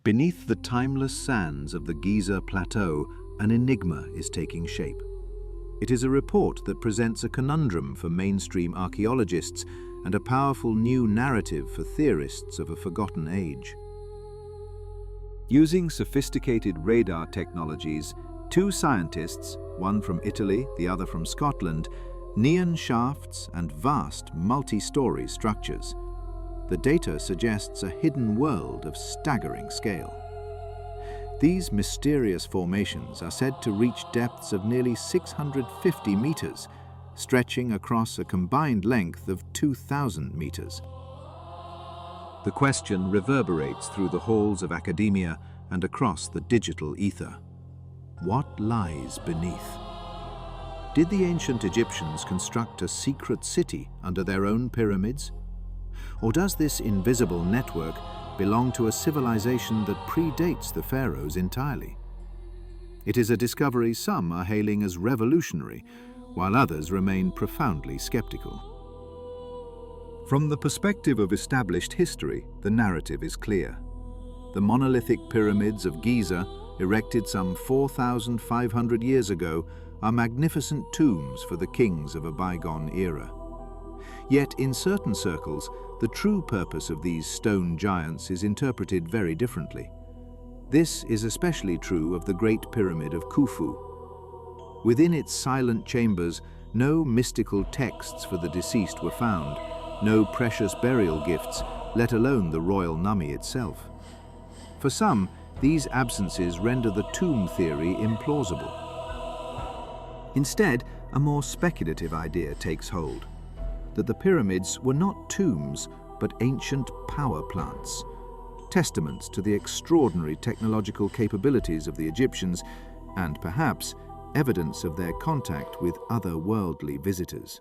Beneath the timeless sands of the Giza plateau, an enigma is taking shape. It is a report that presents a conundrum for mainstream archaeologists and a powerful new narrative for theorists of a forgotten age. Using sophisticated radar technologies, two scientists, one from Italy, the other from Scotland, neon shafts and vast multi-story structures. The data suggests a hidden world of staggering scale. These mysterious formations are said to reach depths of nearly 650 meters, stretching across a combined length of 2,000 meters. The question reverberates through the halls of academia and across the digital ether. What lies beneath? Did the ancient Egyptians construct a secret city under their own pyramids? Or does this invisible network belong to a civilization that predates the pharaohs entirely? It is a discovery some are hailing as revolutionary, while others remain profoundly skeptical. From the perspective of established history, the narrative is clear. The monolithic pyramids of Giza, erected some 4,500 years ago, are magnificent tombs for the kings of a bygone era. Yet in certain circles, the true purpose of these stone giants is interpreted very differently. This is especially true of the Great Pyramid of Khufu. Within its silent chambers, no mystical texts for the deceased were found, no precious burial gifts, let alone the royal mummy itself. For some, these absences render the tomb theory implausible. Instead, a more speculative idea takes hold, that the pyramids were not tombs, but ancient power plants, testaments to the extraordinary technological capabilities of the Egyptians, and perhaps evidence of their contact with otherworldly visitors.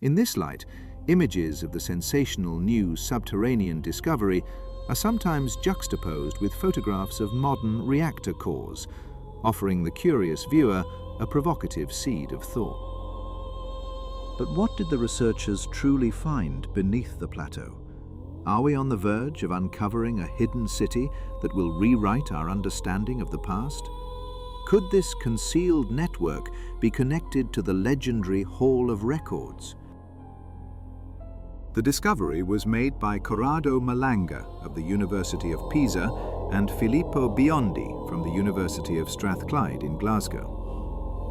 In this light, images of the sensational new subterranean discovery are sometimes juxtaposed with photographs of modern reactor cores, offering the curious viewer a provocative seed of thought. But what did the researchers truly find beneath the plateau? Are we on the verge of uncovering a hidden city that will rewrite our understanding of the past? Could this concealed network be connected to the legendary Hall of Records? The discovery was made by Corrado Malanga of the University of Pisa and Filippo Biondi from the University of Strathclyde in Glasgow.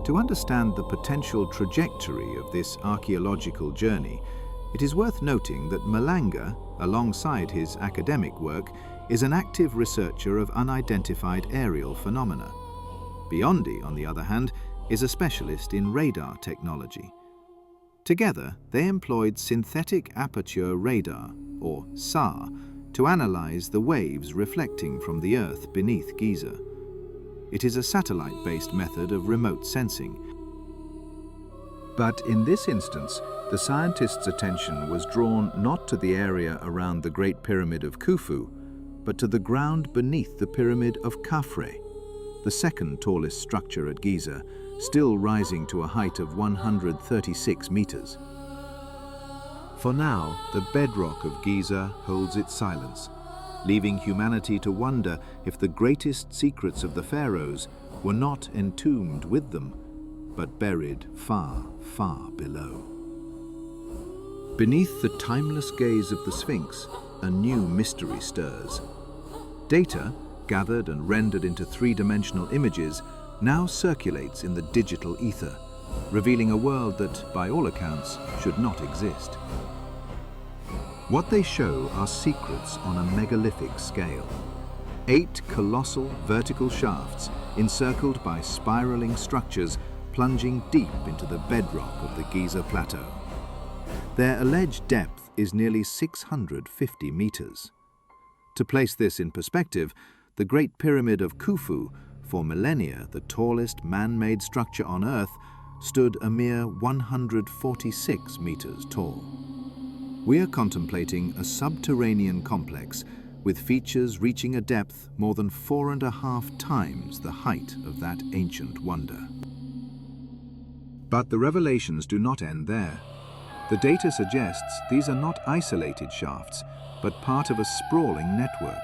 To understand the potential trajectory of this archaeological journey, it is worth noting that Malanga, alongside his academic work, is an active researcher of unidentified aerial phenomena. Biondi, on the other hand, is a specialist in radar technology. Together, they employed synthetic aperture radar, or SAR, to analyze the waves reflecting from the Earth beneath Giza. It is a satellite-based method of remote sensing. But in this instance, the scientists' attention was drawn not to the area around the Great Pyramid of Khufu, but to the ground beneath the Pyramid of Khafre, the second tallest structure at Giza, still rising to a height of 136 meters. For now, the bedrock of Giza holds its silence, leaving humanity to wonder if the greatest secrets of the pharaohs were not entombed with them, but buried far, far below. Beneath the timeless gaze of the Sphinx, a new mystery stirs. Data, gathered and rendered into three-dimensional images, now circulates in the digital ether, revealing a world that, by all accounts, should not exist. What they show are secrets on a megalithic scale. 8 colossal vertical shafts encircled by spiraling structures plunging deep into the bedrock of the Giza plateau. Their alleged depth is nearly 650 meters. To place this in perspective, the Great Pyramid of Khufu, for millennia the tallest man-made structure on Earth, stood a mere 146 meters tall. We are contemplating a subterranean complex with features reaching a depth more than 4.5 times the height of that ancient wonder. But the revelations do not end there. The data suggests these are not isolated shafts, but part of a sprawling network,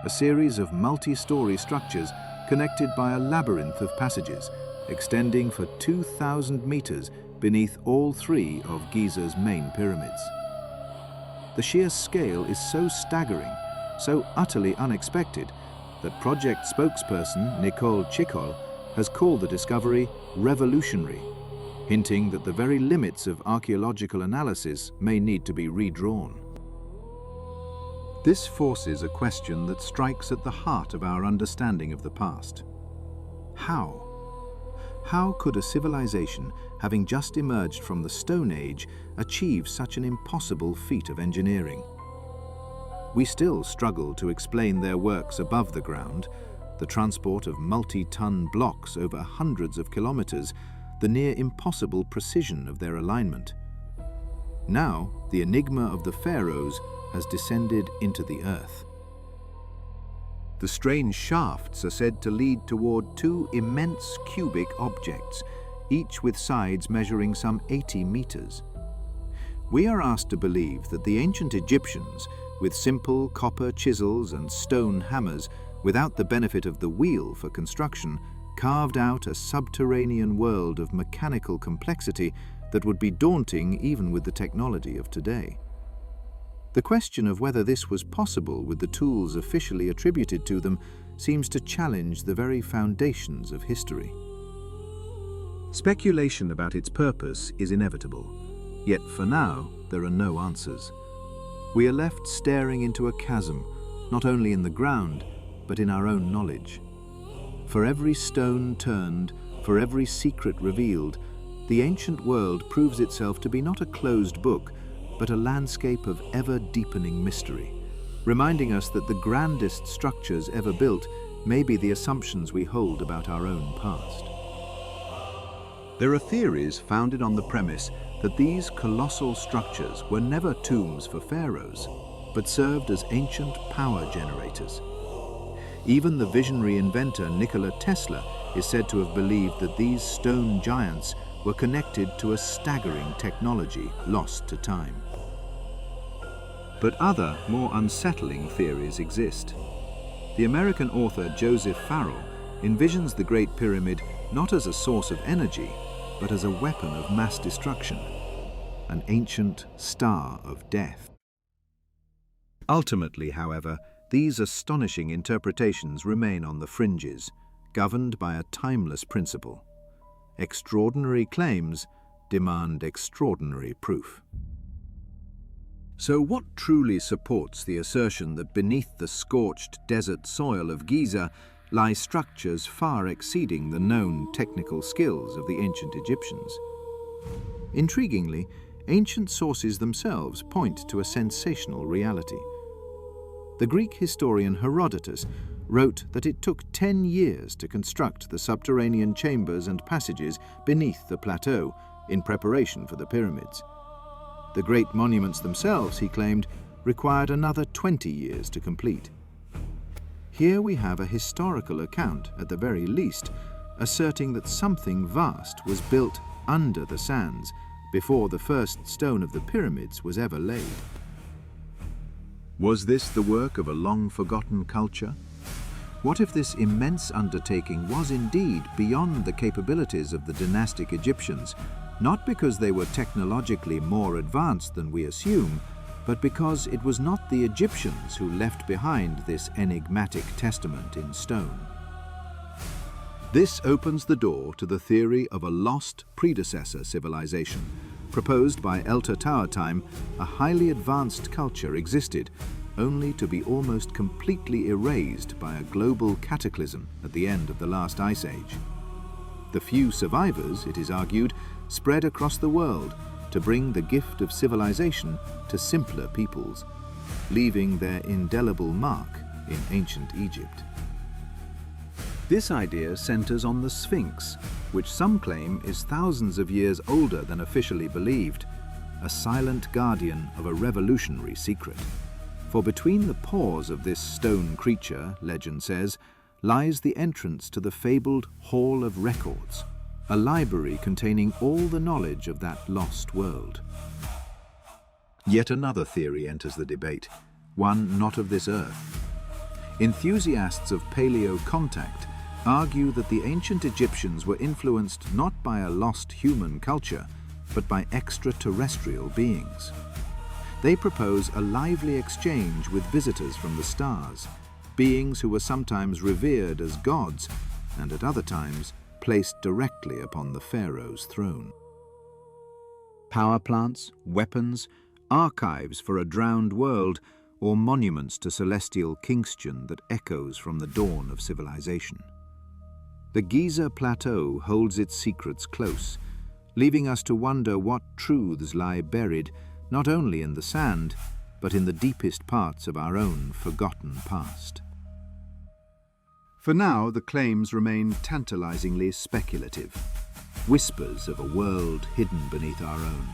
a series of multi-story structures connected by a labyrinth of passages, extending for 2,000 meters beneath all three of Giza's main pyramids. The sheer scale is so staggering, so utterly unexpected, that project spokesperson Nicole Chikol has called the discovery revolutionary, hinting that the very limits of archaeological analysis may need to be redrawn. This forces a question that strikes at the heart of our understanding of the past. How? How could a civilization, having just emerged from the Stone Age, achieve such an impossible feat of engineering? We still struggle to explain their works above the ground, the transport of multi-ton blocks over hundreds of kilometers, the near impossible precision of their alignment. Now, the enigma of the pharaohs has descended into the earth. The strange shafts are said to lead toward two immense cubic objects, each with sides measuring some 80 meters. We are asked to believe that the ancient Egyptians, with simple copper chisels and stone hammers, without the benefit of the wheel for construction, carved out a subterranean world of mechanical complexity that would be daunting even with the technology of today. The question of whether this was possible with the tools officially attributed to them seems to challenge the very foundations of history. Speculation about its purpose is inevitable, yet for now there are no answers. We are left staring into a chasm, not only in the ground, but in our own knowledge. For every stone turned, for every secret revealed, the ancient world proves itself to be not a closed book, but a landscape of ever-deepening mystery, reminding us that the grandest structures ever built may be the assumptions we hold about our own past. There are theories founded on the premise that these colossal structures were never tombs for pharaohs, but served as ancient power generators. Even the visionary inventor Nikola Tesla is said to have believed that these stone giants were connected to a staggering technology lost to time. But other, more unsettling theories exist. The American author Joseph Farrell envisions the Great Pyramid not as a source of energy, but as a weapon of mass destruction, an ancient star of death. Ultimately, however, these astonishing interpretations remain on the fringes, governed by a timeless principle. Extraordinary claims demand extraordinary proof. So what truly supports the assertion that beneath the scorched desert soil of Giza lie structures far exceeding the known technical skills of the ancient Egyptians? Intriguingly, ancient sources themselves point to a sensational reality. The Greek historian Herodotus wrote that it took 10 years to construct the subterranean chambers and passages beneath the plateau in preparation for the pyramids. The great monuments themselves, he claimed, required another 20 years to complete. Here we have a historical account, at the very least, asserting that something vast was built under the sands before the first stone of the pyramids was ever laid. Was this the work of a long-forgotten culture? What if this immense undertaking was indeed beyond the capabilities of the dynastic Egyptians, not because they were technologically more advanced than we assume, but because it was not the Egyptians who left behind this enigmatic testament in stone? This opens the door to the theory of a lost predecessor civilization. Proposed by El Tataotime, a highly advanced culture existed, only to be almost completely erased by a global cataclysm at the end of the last ice age. The few survivors, it is argued, spread across the world to bring the gift of civilization to simpler peoples, leaving their indelible mark in ancient Egypt. This idea centers on the Sphinx, which some claim is thousands of years older than officially believed, a silent guardian of a revolutionary secret. For between the paws of this stone creature, legend says, lies the entrance to the fabled Hall of Records, a library containing all the knowledge of that lost world. Yet another theory enters the debate, one not of this earth. Enthusiasts of paleocontact argue that the ancient Egyptians were influenced not by a lost human culture, but by extraterrestrial beings. They propose a lively exchange with visitors from the stars, beings who were sometimes revered as gods and at other times placed directly upon the pharaoh's throne. Power plants, weapons, archives for a drowned world, or monuments to celestial kingston that echoes from the dawn of civilization. The Giza plateau holds its secrets close, leaving us to wonder what truths lie buried not only in the sand, but in the deepest parts of our own forgotten past. For now, the claims remain tantalizingly speculative, whispers of a world hidden beneath our own.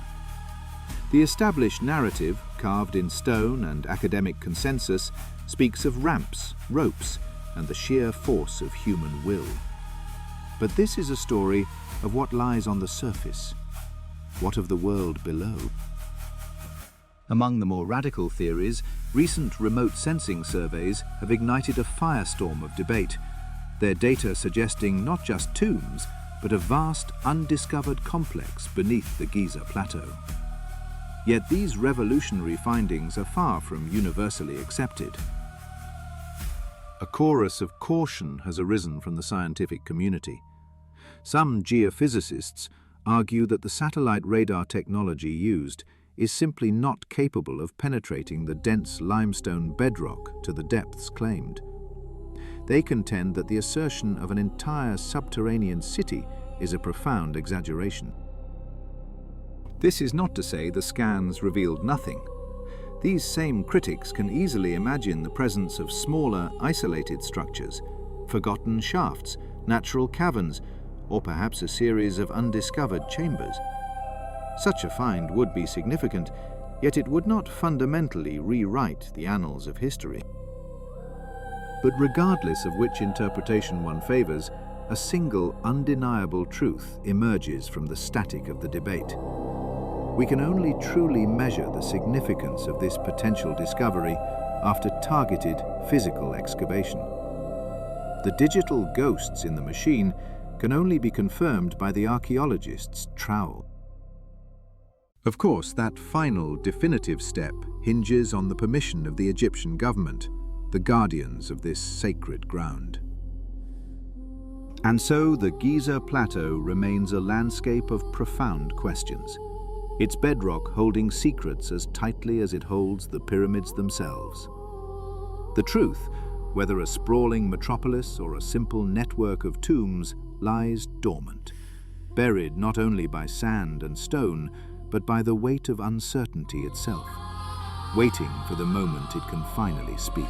The established narrative, carved in stone and academic consensus, speaks of ramps, ropes, and the sheer force of human will. But this is a story of what lies on the surface. What of the world below? Among the more radical theories, recent remote sensing surveys have ignited a firestorm of debate, their data suggesting not just tombs, but a vast, undiscovered complex beneath the Giza plateau. Yet these revolutionary findings are far from universally accepted. A chorus of caution has arisen from the scientific community. Some geophysicists argue that the satellite radar technology used is simply not capable of penetrating the dense limestone bedrock to the depths claimed. They contend that the assertion of an entire subterranean city is a profound exaggeration. This is not to say the scans revealed nothing. These same critics can easily imagine the presence of smaller, isolated structures, forgotten shafts, natural caverns, or perhaps a series of undiscovered chambers. Such a find would be significant, yet it would not fundamentally rewrite the annals of history. But regardless of which interpretation one favors, a single undeniable truth emerges from the static of the debate. We can only truly measure the significance of this potential discovery after targeted physical excavation. The digital ghosts in the machine can only be confirmed by the archaeologist's trowel. Of course, that final definitive step hinges on the permission of the Egyptian government, the guardians of this sacred ground. And so the Giza plateau remains a landscape of profound questions, its bedrock holding secrets as tightly as it holds the pyramids themselves. The truth, whether a sprawling metropolis or a simple network of tombs, lies dormant, buried not only by sand and stone, but by the weight of uncertainty itself, waiting for the moment it can finally speak.